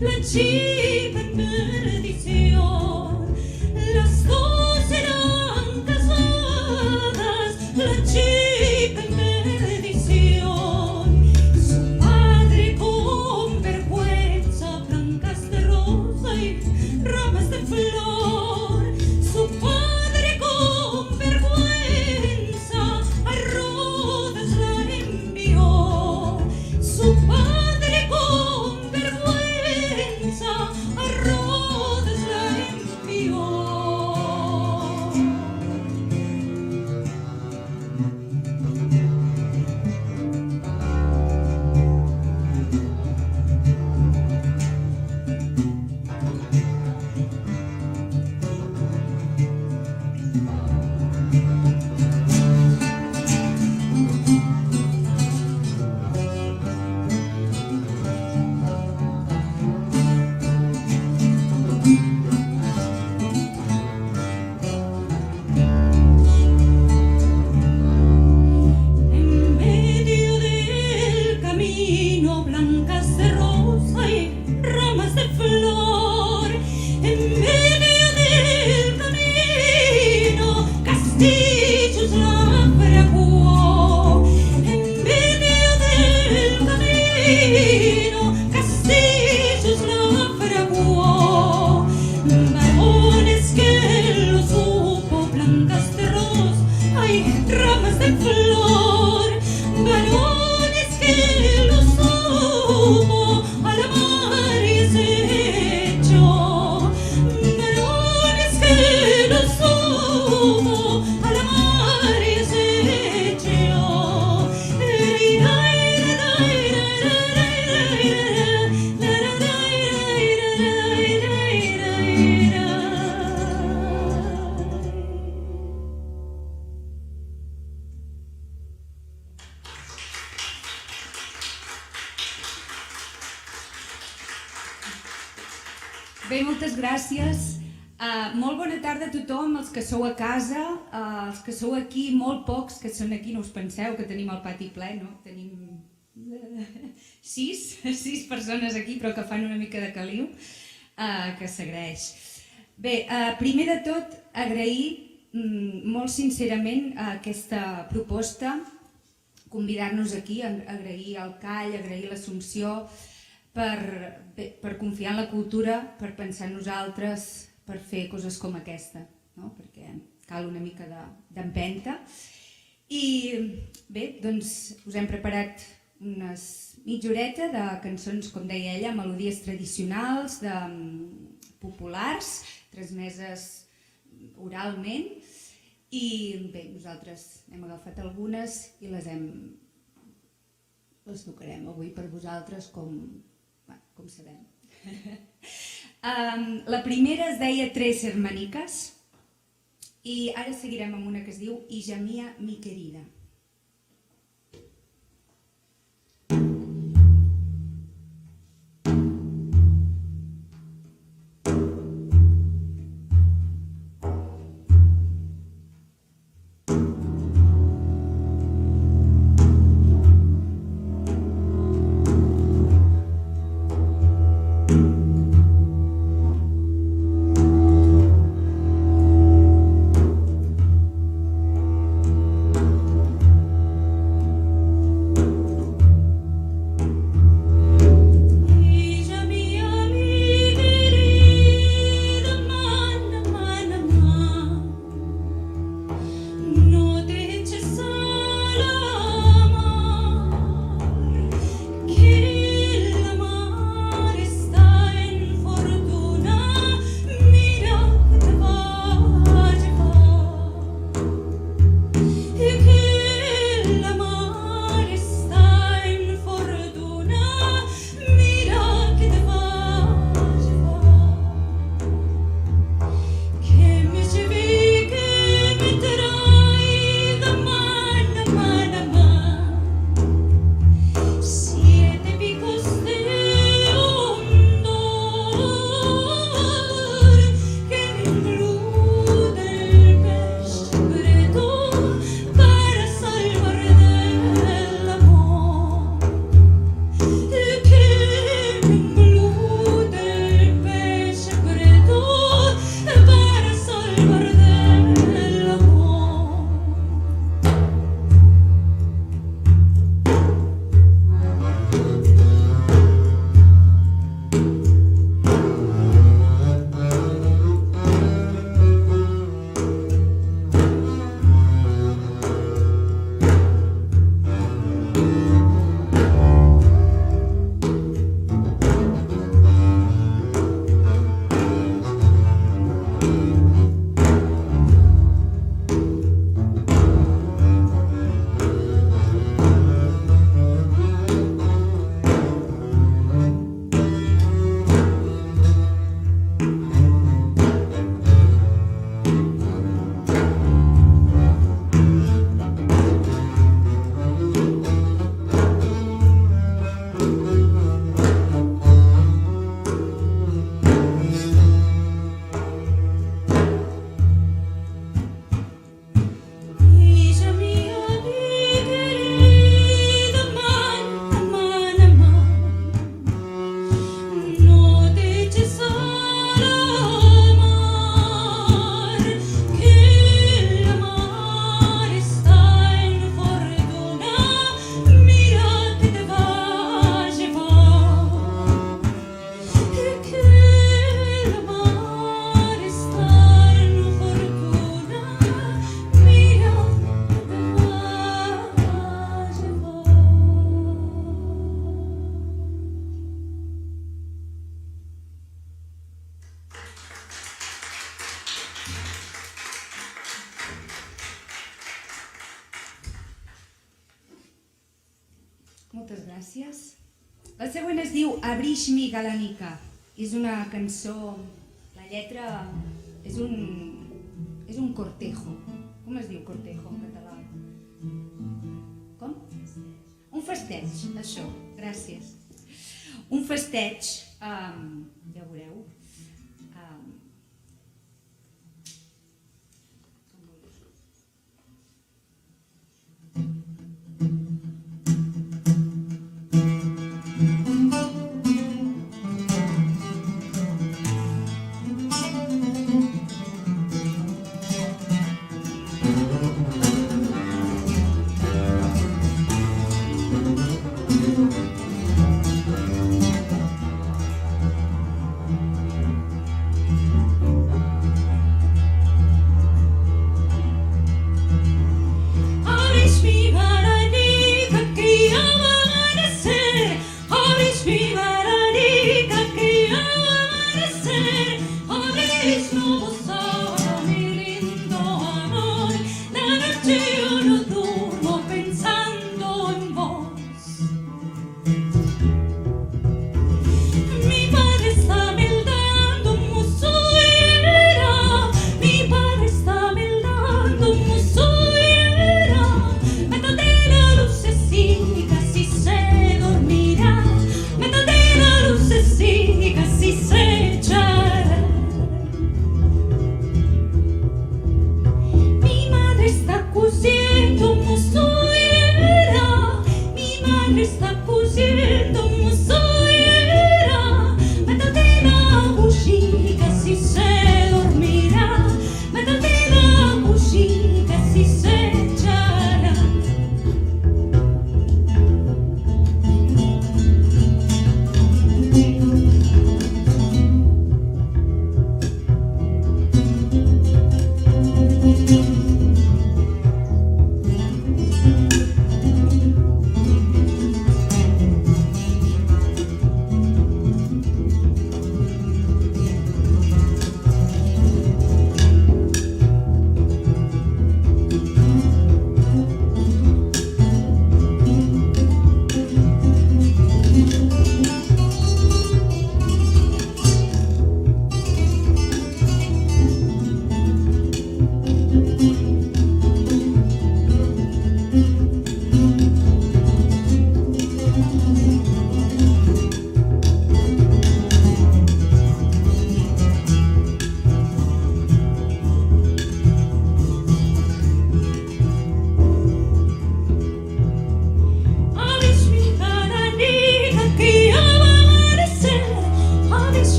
la chica en perdición. Las dos eran casadas, la chica en perdición. Su padre con vergüenza, blancas de rosa y ramas de flor. Su padre con vergüenza a Rodas la envió. Su padre con vergüenza a Rodas la envió. En medio del camino, blancas de rosa y ramas de flor. En medio del camino, castillos la fraguó. En medio del camino, castillos la fraguó. Varones que lo supo, blancas de rosa, hay ramas de flor. Varones que lo supo, a la mar y se echó. Varones que lo supo, a la mar y se echó. Bé, moltes gràcies. Molt bona tarda a tothom, els que sou a casa, els que sou aquí, molt pocs que són aquí, no us penseu que tenim el pati ple, no? Tenim sis persones aquí, però que fan una mica de caliu, que s'agraeix. Bé, primer de tot, agrair molt sincerament aquesta proposta, convidar-nos aquí, agrair al Call, agrair l'Assumpció, per confiar en la cultura, per pensar en nosaltres, per fer coses com aquesta, no? Perquè cal una mica d'empenta. I bé, doncs us hem preparat una mitja horeta de cançons, com deia ella, melodies tradicionals, populars, transmeses oralment. I bé, nosaltres hem agafat algunes i les tocarem avui per vosaltres com sabem. La primera es deia Tres Hermanicas i ara seguirem amb una que es diu I gemia mi querida. En Gràcies. La següent es diu Abrix-mi Galanica. És una cançó, la lletra és un cortejo. Com es diu cortejo en català? Com? Un festeig, això, gràcies. Un festeig, ja veureu,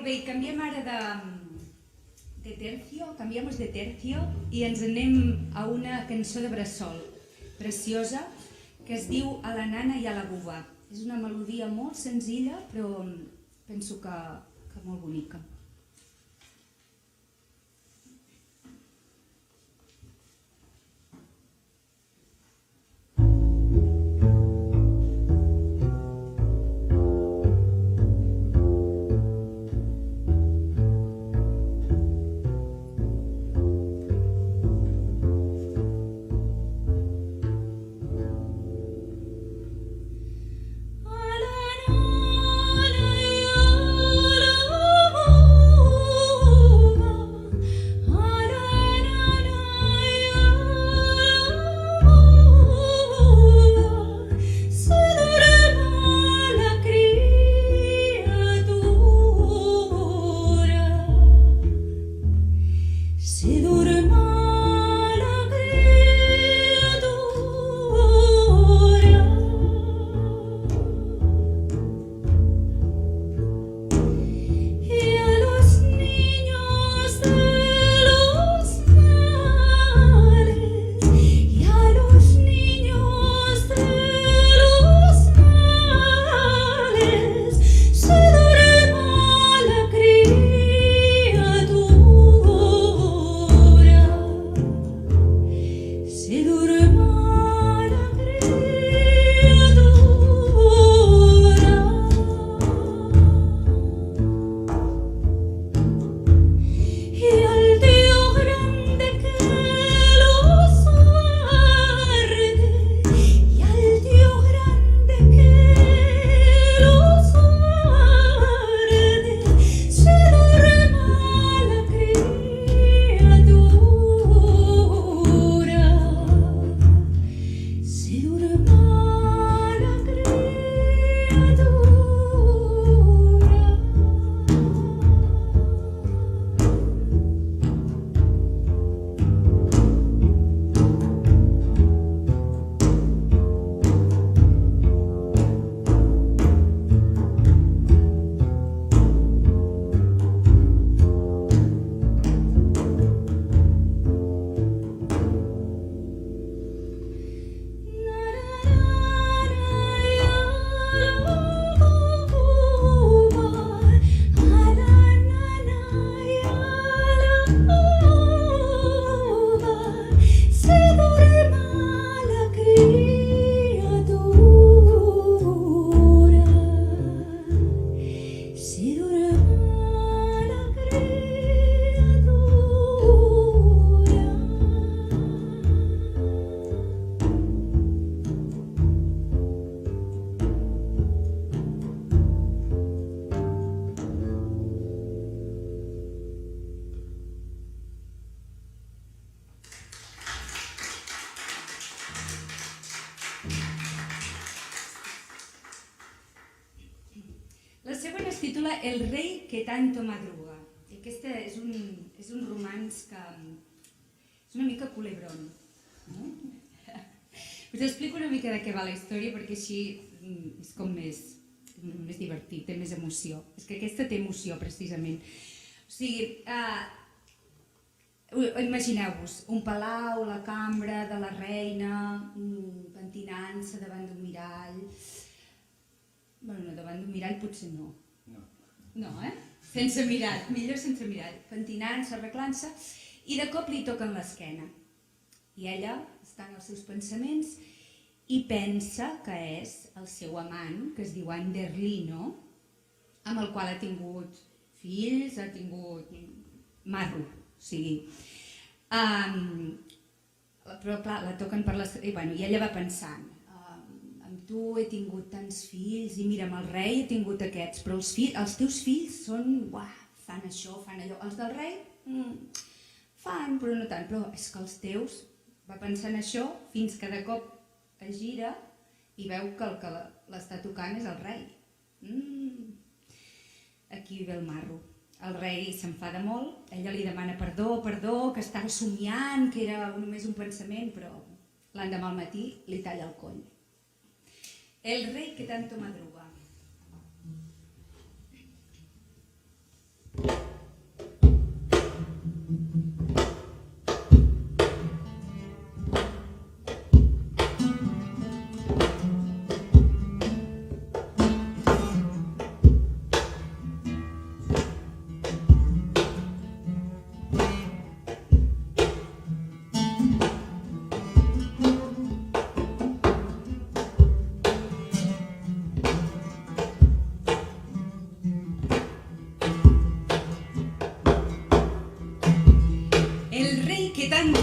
Molt bé, canviem ara de tercio, canviamos de tercio i ens anem a una cançó de bressol preciosa que es diu A la nana i a la buba. És una melodia molt senzilla però penso que molt bonica. Oh titula El rei que tanto madruga. I aquest és un romanç que és una mica culebrón. Us explico una mica de què va la història perquè així és com més divertit, té més emoció. És que aquesta té emoció, precisament. O sigui, imagineu-vos, un palau, la cambra de la reina, pentinant-se davant d'un mirall. Bueno, davant d'un mirall potser no. No, sense mirall, millor sense mirall. Pentinant-se, arreglant-se, i de cop li toquen l'esquena. I ella està en els seus pensaments i pensa que és el seu amant, que es diu Anderlino, amb el qual ha tingut fills, ha tingut marro, o sigui. Però clar, la toquen per les... I ella va pensant, amb tu he tingut tants fills i mira, amb el rei he tingut aquests, però els teus fills són... fan això, fan allò. Els del rei fan, però no tant. Però és que els teus... Va pensant això fins que de cop es gira i veu que el que l'està tocant és el rei. Aquí ve el marro. El rei s'enfada molt, ella li demana perdó, que estava somiant, que era només un pensament, però l'endemà al matí li talla el coll. El rei que tanto madruga.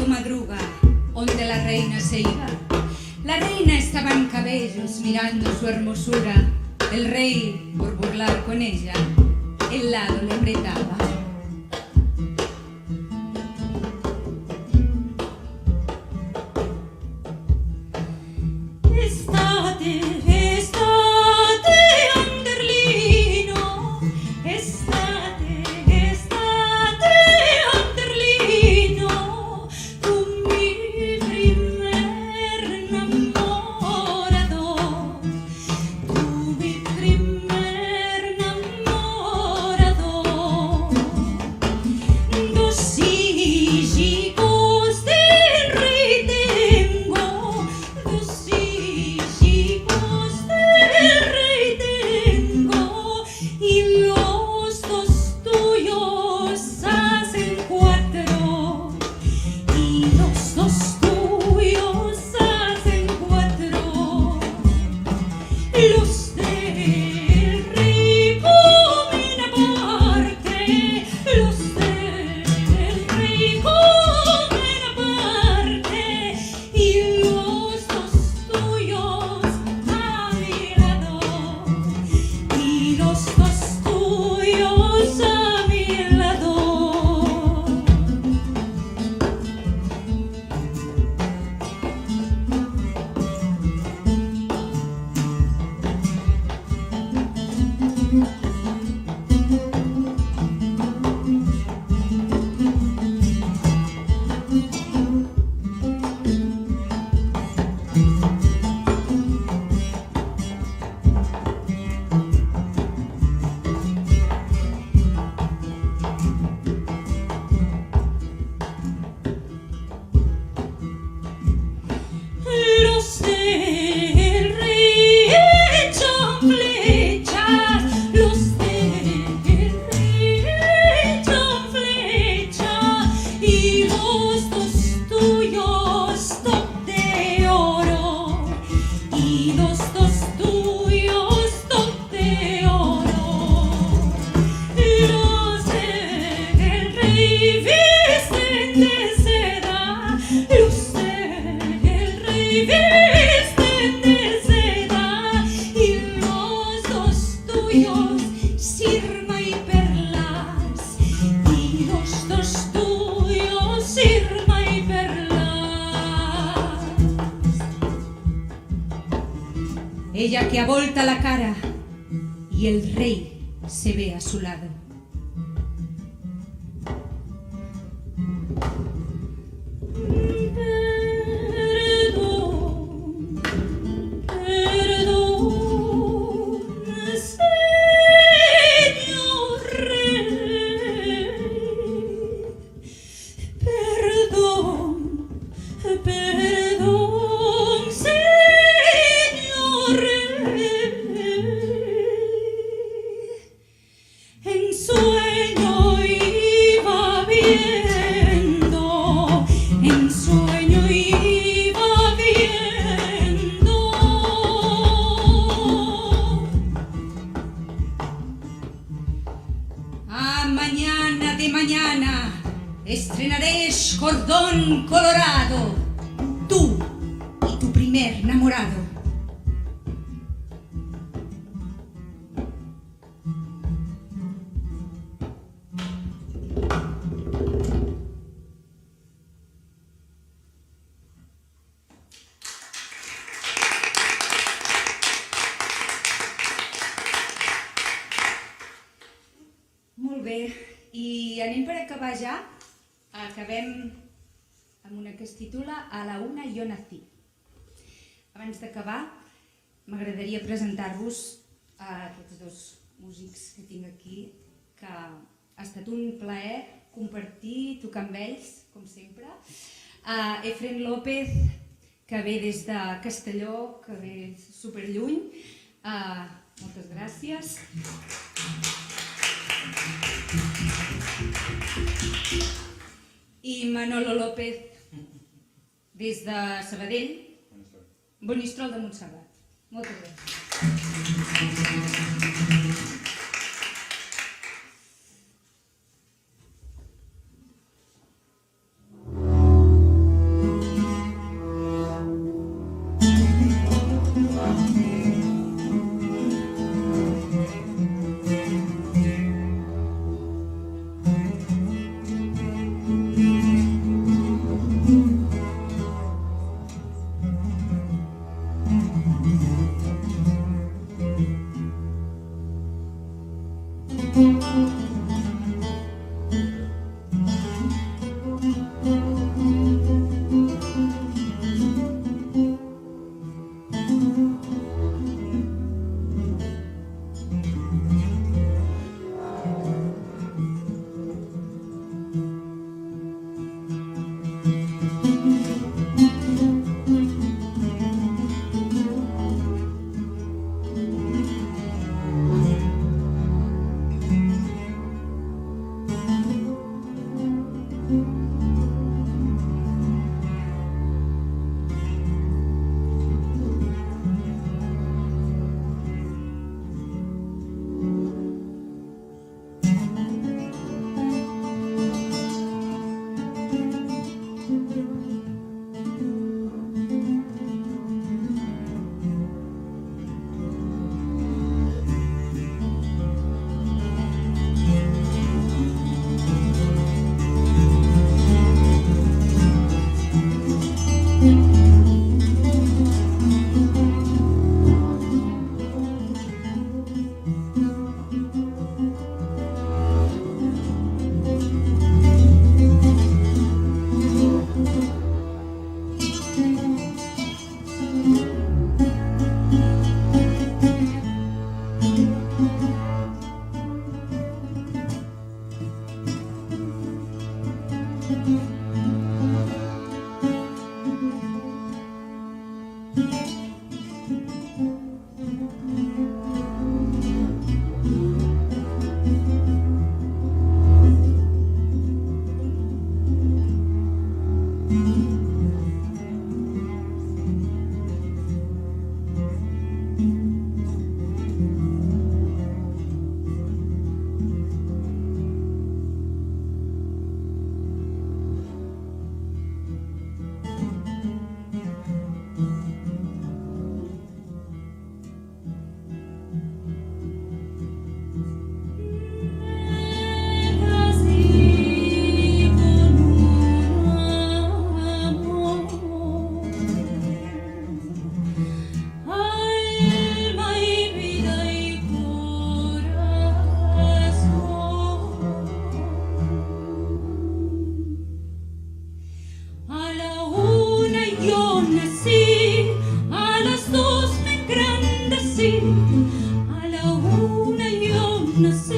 Madruga, donde la reina se iba. La reina estaba en cabellos mirando su hermosura. El rey, por burlar con ella, el lado le apretaba. Ella que avolta la cara y el rey se ve a su lado. Mañana estrenaré Cordón Colorado, tú y tu primer enamorado. Molt bé, i anem per acabar ja. Acabem amb una que es titula A la una yo nací. Abans d'acabar, m'agradaria presentar-vos a aquests dos músics que tinc aquí, que ha estat un plaer compartir, tocar amb ells, com sempre. Efren López, que ve des de Castelló, que ve superlluny. Moltes gràcies. I Manolo López, des de Sabadell, Monistrol de Montserrat. Moltes gràcies. nací